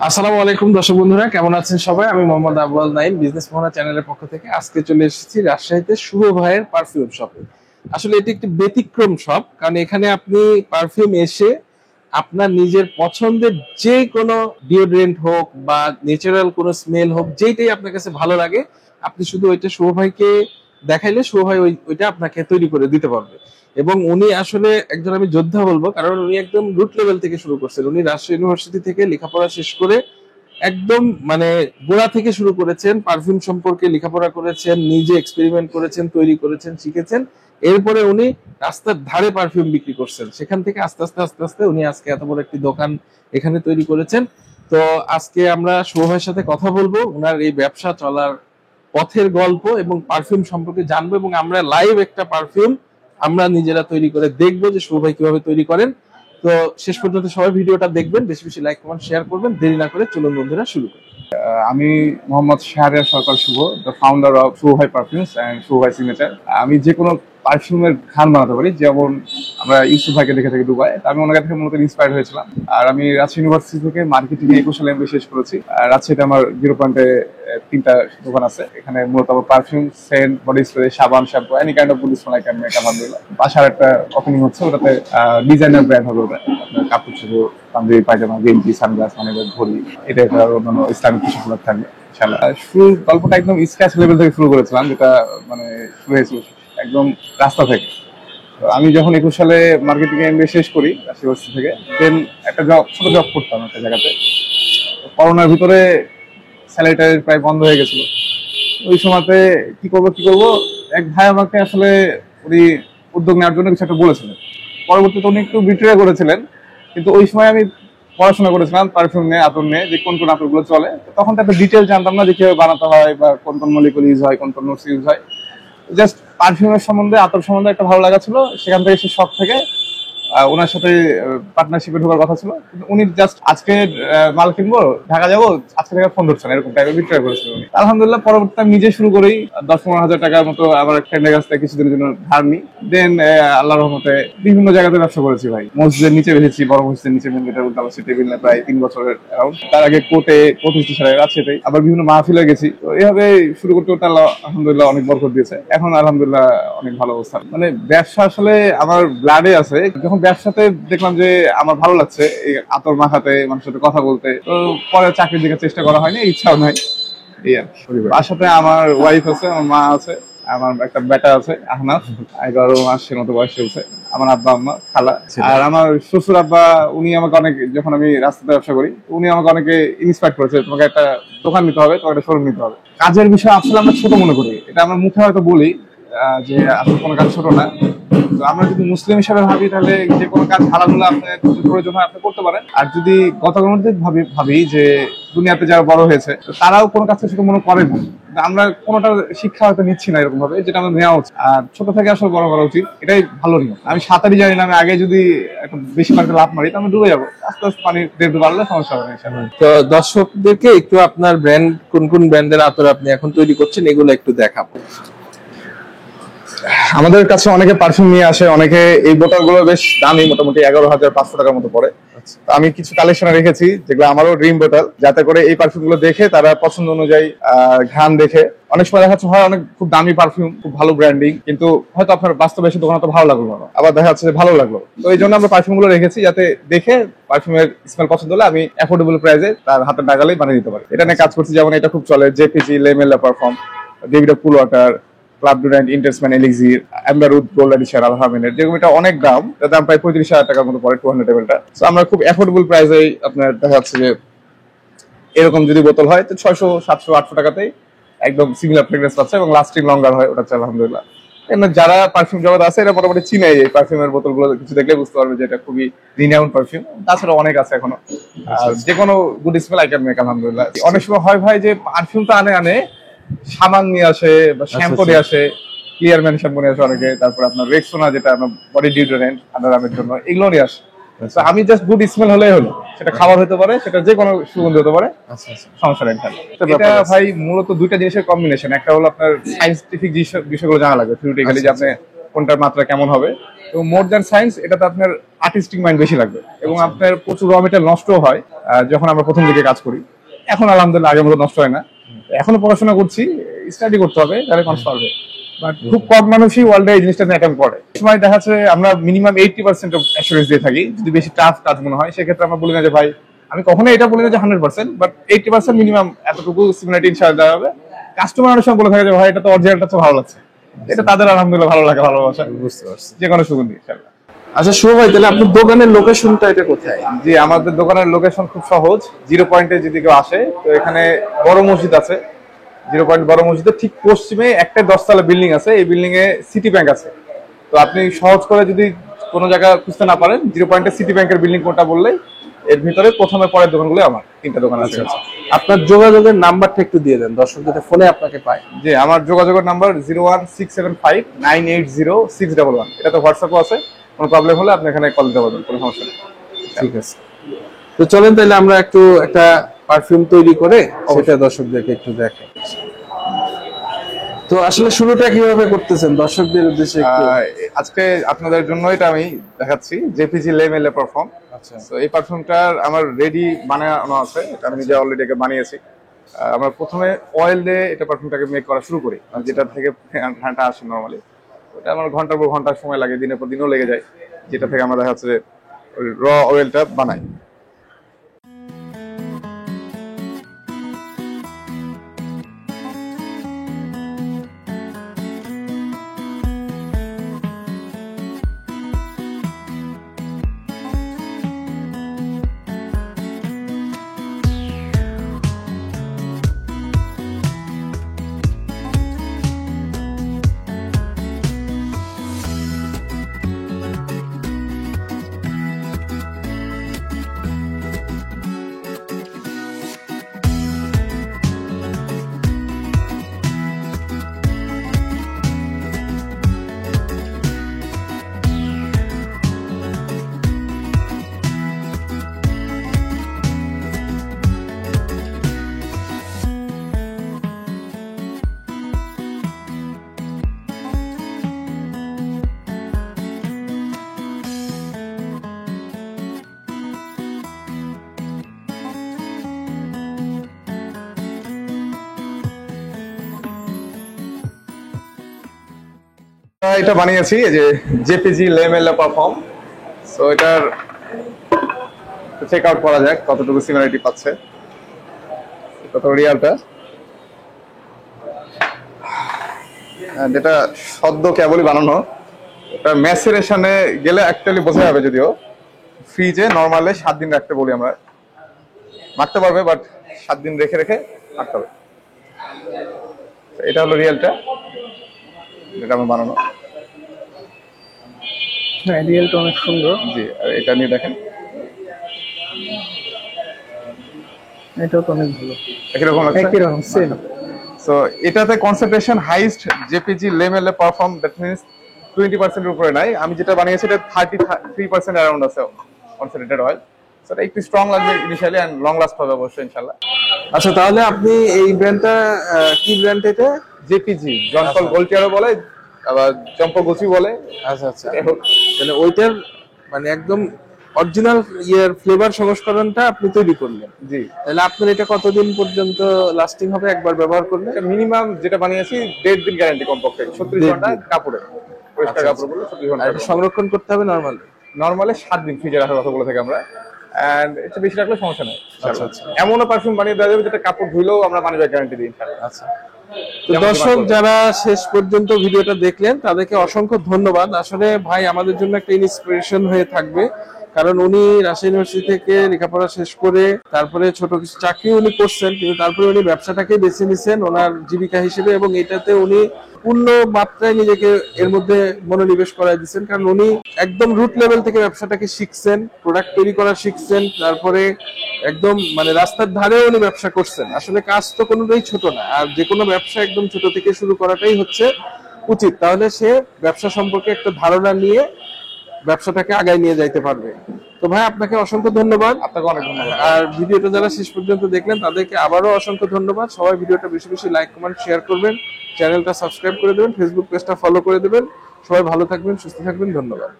আসসালামু আলাইকুম দর্শক বন্ধুরা, কেমন আছেন সবাই? আমি মোহাম্মদ আবুল নাইম, বিজনেস মোহনা চ্যানেলের পক্ষ থেকে আজকে চলে এসেছি রাজশাহীতে শুভ ভাইয়ের পারফিউম শপে। আসলে এটি একটি ব্যতিক্রম শপ, কারণ এখানে আপনি পারফিউম এসে আপনার নিজের পছন্দের যে কোনো ডিওড্রেন্ট হোক বা ন্যাচারাল কোনো স্মেল হোক, যেইটাই আপনার কাছে ভালো লাগে আপনি শুধু ওইটা শুভ ভাইকে দেখাইলে শুভ ভাই ওইটা আপনাকে তৈরি করে দিতে পারবে। এবং উনি আসলে একজন, আমি যোদ্ধা বলবো, কারণ উনি একদম রুট লেভেল থেকে শুরু করছেন। উনি রাজশাহী ইউনিভার্সিটি থেকে লেখাপড়া শেষ করে একদম মানে গোড়া থেকে শুরু করেছেন, পারফিউম সম্পর্কে লেখাপড়া করেছেন, নিজে এক্সপেরিমেন্ট করেছেন, তৈরি করেছেন, শিখেছেন। এরপরে উনি রাস্তার ধারে পারফিউম বিক্রি করছেন, সেখান থেকে আস্তে আস্তে আস্তে আস্তে উনি আজকে এত বড় একটি দোকান এখানে তৈরি করেছেন। তো আজকে আমরা শুভ ভাইয়ের সাথে কথা বলবো, ওনার এই ব্যবসা চলার পথের গল্প এবং পারফিউম সম্পর্কে জানবো, এবং আমরা লাইভ একটা পারফিউম আমরা নিজেরা তৈরি করে দেখবো যে শুভ ভাই কিভাবে তৈরি করেন। তো শেষ পর্যন্ত সবাই ভিডিওটা দেখবেন, বেশি বেশি লাইক কমেন্ট শেয়ার করবেন। দেরি না করে চলুন বন্ধুরা শুরু করি। আমি মোহাম্মদ শাহরিয়ার সরকার শুভ, দ্য ফাউন্ডার অফ শুভ ভাই পারফিউমস অ্যান্ড শুভ ভাই সিগনেচার। আমি যে কোনো পারফিউমের ঘ্রাণ বানাতে পারি, যেমন আমরা ইউসুফ ভাইকে দেখে থাকি দুবাই, আমি ওনার কাছ থেকে মূলত ইন্সপায়ার হয়েছিলাম। আর আমি রাজশাহী ইউনিভার্সিটি থেকে মার্কেটিং 21 সালে এমবিএ শেষ করেছি। আর রাজশাহীতে আমার 0 পয়েন্টে 3টা দোকান আছে। এখানে মূলত আমার পারফিউম, সেন্ট, বডি স্প্রে, সাবান, shampoo, any kind of body smell I can make, আলহামদুলিল্লাহ। বাসার একটা ওপেনিং হচ্ছে, ওটাতে ডিজাইনার ব্র্যান্ড হবে। ওটা আপনার কাপড় চোপড়, পাঞ্জাবি, পায়জামা, গেঞ্জি, সানগ্লাস, মানে ঘড়ি, এটা একটা অন্যান্য ইসলামিক কিছু প্রোডাক্ট থাকবে ইনশাআল্লাহ। শুরুর গল্পটা একদম স্ক্র্যাচ লেভেল থেকে শুরু করেছিলাম, যেটা মানে শুরু হয়েছিল একদম রাস্তা থেকে। তো আমি যখন 21 সালে মার্কেটিং এমবিএ শেষ করি রাজশাহী ইউনিভার্সিটি থেকে, দেন একটা ছোট জব করতাম একটা জায়গাতে। করোনার ভিতরে স্যালারিটা প্রায় বন্ধ হয়ে গেছিল। ওই সময়তে কি করব, এক ভাই আমাকে আসলে উনি উদ্যোগ নেওয়ার জন্য কিছু একটা বলেছিলেন। পরবর্তীতে উনি একটু বিক্রিয়া করেছিলেন, কিন্তু ওই সময় আমি পড়াশোনা করেছিলাম পারফিউম নিয়ে, আতর নিয়ে, যে কোন কোন আতরগুলো চলে। তখন তো একটা ডিটেল জানতাম না যে কিভাবে বানাতে হয় বা কোন কোন মলিকুল ইউজ হয়, কোন কোন নোটস ইউজ হয়। জাস্ট পারফিউমের সম্বন্ধে, আতর সম্বন্ধে একটা ভালো লাগা ছিল। সেখান থেকে সে শখ থেকে ওনার সাথে পার্টনারশিপে ঢোকার কথা ছিল। কিন্তু উনি জাস্ট আজকে মাল কিনবো, ঢাকা যাবো, আজকে টাকা ফোন ধরছেন, এরকম টাইপের বিক্রয় করেছিলেন উনি। আলহামদুলিল্লাহ পরবর্তীতে আমি নিজে শুরু করি 10-15 হাজার টাকার মতো আমার এক ফ্রেন্ডের কাছ থেকে কিছুদিনের জন্য ধার নিই। দেন আল্লাহর রহমতে বিভিন্ন জায়গাতে ব্যবসা করেছি ভাই। মসজিদের নিচে বেঁধেছি, বড় মসজিদের নিচে মেন গেটের উল্টাপাশে টেবিল নিয়ে প্রায় 3 বছরের অ্যারাউন্ড। তার আগে কোর্টে, 25 সালে রাজশাহীতে, আবার বিভিন্ন মাহফিলে গেছি। তো এইভাবে শুরু করতে করতে আল্লাহ আলহামদুলিল্লাহ অনেক বরকত দিয়েছে। এখন আলহামদুলিল্লাহ অনেক ভালো অবস্থা। মানে ব্যবসা আসলে আমার ব্লাডে আছে। যখন ব্যবসাতে দেখলাম যে আমার ভালো লাগছে এই আতর মাখাতে, মানুষের সাথে কথা বলতে, তো পরে চাকরির দিকে চেষ্টা করা হয়নি, ইচ্ছাও নাই। এই আর তার সাথে আমার ওয়াইফ আছে, আমার মা আছে, আমার একটা বেটা আছে আহনাফ, 11 মাসের মতো বয়স চলছে। আমার আব্বা, আম্মা, খালা, আর আমার শ্বশুর আব্বা। উনি আমাকে অনেক, যখন আমি রাস্তাতে ব্যবসা করি, উনি আমাকে অনেকে ইন্সপায়ার করেছে, তোমাকে একটা দোকান নিতে হবে, তোমাকে একটা শোরুম নিতে হবে। কাজের বিষয় আসলে আমরা ছোট মনে করি, এটা আমরা মুখে হয়তো বলি যে আসলে কোনো কাজ ছোট না। তো আমরা যদি মুসলিম হিসাবে ভাবি, তাহলে যে কোনো কাজ হালাল আপনার প্রয়োজন হয় আপনি করতে পারেন। আর যদি গতানুগতিক ভাবি যে দুনিয়াতে যারা বড় হয়েছে তারাও কোনো কাজকে ছোট মনে করে না, আমরা কোনোটা শিক্ষা হয়তো নিচ্ছি না এরকম ভাবে, যেটা আমরা নেওয়া উচিত। আর ছোট থেকে আসলে বড় করা উচিত, এটাই ভালো নিয়ম। আমি সাঁতারই জানি না, আমি আগে যদি একটা বেশি পানিতে লাফ মারি তো আমি ডুবে যাবো। আস্তে আস্তে পানি দেখতে পারলে সমস্যা হবে না। তো দর্শকদেরকে একটু আপনার ব্র্যান্ড, কোন কোন ব্র্যান্ডের আতর আপনি এখন তৈরি করছেন, এগুলো একটু দেখাবো। আমাদের কাছে অনেকে পারফিউম নিয়ে আসে, অনেকে এই বোতলগুলো বেশ দামি, মোটামুটি 11,500 টাকার মতো পড়ে। আমি কিছু কালেকশনে রেখেছি যেগুলো আমারও ড্রিম বোতল, যাতে করে এই পারফিউম গুলো দেখে তারা পছন্দ অনুযায়ী ঘ্রাণ দেখে, অনেক সময় দেখা যাচ্ছে হয় অনেক খুব দামি পারফিউম, খুব ভালো ব্র্যান্ডিং, কিন্তু হয়তো আপনার বাস্তবে এসে দোকানে তো ভালো লাগলো না, আবার দেখা যাচ্ছে যে ভালো লাগলো। তো এই জন্য আমরা পারফিউম গুলো রেখেছি, যাতে দেখে পারফিউমের স্মেল পছন্দ হলে আমি অ্যাফোর্ডেবল প্রাইসে তার হাতের নাগালেই বানিয়ে দিতে পারি। এটা নিয়ে কাজ করছি, যেমন এটা খুব চলে, JPG, le male perfume, David cool water, club Durant, intense man, elixir, amberwood, gold edition, আলহামিনের, যেরকম এটা অনেক দাম, এর দাম প্রায় 35,000 টাকার মতো পড়ে, 200 লেভেলটা। তো আমরা খুব অ্যাফোর্ডেবল প্রাইসেই আপনার দেখা যাচ্ছে যে এরকম যদি বোতল হয় তো 600, 700, 800 টাকাতেই একদম সিমিলার ফ্রেগ্রেন্স পাচ্ছে এবং লাস্টিং লঙ্গার হয়, ওটা হচ্ছে আলহামদুলিল্লাহ। যারা পারফিউম জগৎ আছে এরা মোটামুটি চিনে এই পারফিউমের বোতলগুলো কিছু দেখলে বুঝতে পারবে যে এটা খুবই রিনাউন্ড পারফিউম। তাছাড়া অনেক আছে এখনো, আর যে কোনো good smell I can make, আলহামদুলিল্লাহ। অনেক সময় হয় ভাই যে পারফিউমটা আনে সাবান নিয়ে আসে বা শ্যাম্পু নিয়ে আসে, ক্লিয়ার ম্যান শ্যাম্পু নিয়ে আসে অনেকে, তারপর আপনার রেক্সোনা, যেটা আপনার বডি ডিওডোরেন্ট আন্ডারআর্মের জন্য, এগুলো নিয়ে আসে। আমি জাস্ট গুড স্মেল হলেই হলো, সেটা খাবার হতে পারে, সেটা যে কোনো সুগন্ধি হতে পারে, সমস্যা নেই। এটা ভাই মূলত দুইটা জিনিসের কম্বিনেশন। একটা হলো আপনার সায়েন্টিফিক বিষয়গুলো জানা লাগবে থিওরিটিক্যালি, যে আপনি কোনটার মাত্রা কেমন হবে, এবং মোর দ্যান সায়েন্স এটাতে আপনার আর্টিস্টিক মাইন্ড বেশি লাগবে এবং আপনার প্রচুর র মেটেরিয়াল নষ্ট হয় যখন আমরা প্রথম দিকে কাজ করি। এখন আলহামদুলিল্লাহ আগের মতো নষ্ট হয় না। এখনো পড়াশোনা করছি, স্টাডি করতে হবে তাহলে মানুষ পারবে, বাট খুব কম মানুষই ওয়ার্ল্ডে এই জিনিসটা অ্যাটেম্প করে। সময় দেখা যাচ্ছে আমরা মিনিমাম 80% অফ অ্যাসুরেন্স দিয়ে থাকি। যদি বেশি টাফ কাজ মনে হয় সেক্ষেত্রে আমরা বলি না যে ভাই, আমি কখনোই এটা বলি না যে 100%, বাট 80% মিনিমাম এতটুকু সিমিলারিটি ইনশাআল্লাহ দেওয়া হবে। কাস্টমার অনেক সময় বলে থাকে যে ভাই এটা তো অরিজিনালটা তো ভালো লাগছে, এটা তাদের আলহামদুলিল্লাহ ভালো লাগে, ভালোবাসা। বুঝতে পারছি। যে কোনো সুগন্ধি ইনশাআল্লাহ। আচ্ছা শুভ ভাই, তাহলে আপনার দোকানের লোকেশনটা এটা কোথায়? জি, আমাদের দোকানের লোকেশন খুব সহজ। 0 পয়েন্টে যদি কেউ আসে তো এখানে বড় মসজিদ আছে, 0 পয়েন্ট বড় মসজিদের ঠিক পশ্চিমে একটা 10তলা বিল্ডিং আছে, এই বিল্ডিং এ সিটি ব্যাংক আছে। তো আপনি সহজ করে যদি কোনো জায়গা খুঁজতে না পারেন, 0 পয়েন্টে সিটি ব্যাংকের বিল্ডিং কোনটা বললেই এর ভিতরে প্রথমে পরের দোকানগুলো আমার 3টা দোকান আছে। আপনার যোগাযোগের নাম্বারটা একটু দিয়ে দেন, দর্শক যাতে ফোনে আপনাকে পায়। জি, আমার যোগাযোগের নাম্বার 01675980611। এটা তো হোয়াটসঅ্যাপও আছে, কোনো প্রবলেম হলে আপনি এখানে কল দিতে পারবেন, কোনো সমস্যা নেই। ঠিক আছে, তো চলেন তাহলে আমরা একটু একটা পারফিউম তৈরি করে সেটা দর্শকদেরকে একটু দেখাই। তো আসলে শুরুটা কিভাবে করতেছেন দর্শকদের উদ্দেশ্যে একটু? আজকে আপনাদের জন্য এটা আমি দেখাচ্ছি, জেপিজি লেমেলে পারফিউম। আচ্ছা, তো এই পারফিউমটার আমার রেডি বানানো আছে, এটা আমি নিজে অলরেডি বানিয়েছি। আমরা প্রথমে অয়েল দিয়ে এটা পারফিউমটাকে মেক করা শুরু করি, যেটা থেকে ঘ্রাণটা আসে নরমালি। ওটা আমার ঘন্টার পর ঘন্টা সময় লাগে, দিনের পর দিনও লেগে যায়, যেটা থেকে আমরা দেখা যাচ্ছে যে র অয়েলটা বানাই। এটা বানিয়েছি এই যে জেপিজি লেমেলে পারফিউম। সো এটার চেক আউট করা যাক কতটুকু সিমিলারিটি পাচ্ছে, কত রিয়ালটা। যেটা সদ্য কেবলই বানানো, এটা ম্যাসেরেশনে গেলে অ্যাকচুয়ালি বোঝা যাবে, যদিও ফ্রিজে নরমালে 7 দিন রাখতে বলি আমরা। মাখতে পারবে, বাট 7 দিন রেখে রেখে মাখতে হবে। এটা হলো রিয়েলটা, এটা আমার বানানো। হ্যাঁ, রিয়েলটা অনেক সুন্দর। জি, আর এটা নিয়ে দেখেন, এটাও তো অনেক ভালো, একরকম একই রকম সেম। সো এটাতে concentration highest JPG le male perfume, that means 20% এর উপরে নাই। আমি যেটা বানিয়েছি এটা 33% অ্যারাউন্ড আছে কনসেন্ট্রেটেড অয়েল। সো এটা একটু স্ট্রং লাগবে ইনিশিয়ালি এন্ড লং লাস্ট হবে অবশ্যই ইনশাআল্লাহ। আচ্ছা, তাহলে আপনি এই ব্র্যান্ডটা কি ব্র্যান্ড এটা? জেপিজি, জন পল গোল্টিয়ারও বলে, আবার জম্পো গুচি বলে। আচ্ছা আচ্ছা, মানে ওইটার মানে একদম অরিজিনাল ইয়ার ফ্লেভার সংস্করণটা আপনি তৈরি করলেন। জি, তাহলে আপনার এটা কতদিন পর্যন্ত লাস্টিং হবে একবার ব্যবহার করলে? মিনিমাম যেটা বানিয়েছি 1.5 দিন গ্যারান্টি কমপক্ষে, 36 ঘন্টা কাপড়ে, পরিষ্কার কাপড় বলে 36 ঘন্টা। আর এটা সংরক্ষণ করতে হবে নরমালি 7 দিন ফ্রিজে রাখার কথা বলে থাকি আমরা, এন্ড এটা বেশি রাখলে সমস্যা নেই। আচ্ছা আচ্ছা, এমনও পারফিউম বানিয়ে দেওয়া যাবে যেটা কাপড় ধুইলেও আমরা মানি ব্যাক গ্যারান্টি দিই ইনশাআল্লাহ। আচ্ছা, তো দর্শক যারা শেষ পর্যন্ত ভিডিওটা দেখলেন তাদেরকে অসংখ্য ধন্যবাদ। আসলে ভাই আমাদের জন্য একটা ইন্সপিরেশন হয়ে থাকবে, কারণ উনি রাজশাহী ইউনিভার্সিটি থেকে লেখাপড়া শেষ করে তারপরে ছোট কিছু চাকরি উনি করছেন, কিন্তু তারপরে উনি ব্যবসাটাকে বেছে নিছেন ওনার জীবিকা হিসেবে, এবং এটাতে উনি পূর্ণ মাত্রায় নিজেকে এর মধ্যে মনোনিবেশ করাই দিচ্ছেন। কারণ উনি একদম রুট লেভেল থেকে ব্যবসাটাকে শিখছেন, প্রোডাক্ট তৈরি করা শিখছেন, তারপরে একদম মানে রাস্তার ধারে উনি ব্যবসা করছেন। আসলে কাজ তো কোনোটাই ছোট না, আর যে কোনো ব্যবসা একদম ছোট থেকে শুরু করাটাই হচ্ছে উচিত, তাহলে সে ব্যবসা সম্পর্কে একটা ধারণা নিয়ে ব্যবসাটাকে আগায় নিয়ে যাইতে পারবে। তো ভাই আপনাকে অসংখ্য ধন্যবাদ। আপনাকে অনেক ধন্যবাদ। আর ভিডিওটা যারা শেষ পর্যন্ত দেখলেন তাদেরকে আবারও অসংখ্য ধন্যবাদ। সবাই ভিডিওটা বেশি বেশি লাইক কমেন্ট শেয়ার করবেন, চ্যানেলটা সাবস্ক্রাইব করে দেবেন, ফেসবুক পেজটা ফলো করে দেবেন। সবাই ভালো থাকবেন, সুস্থ থাকবেন, ধন্যবাদ।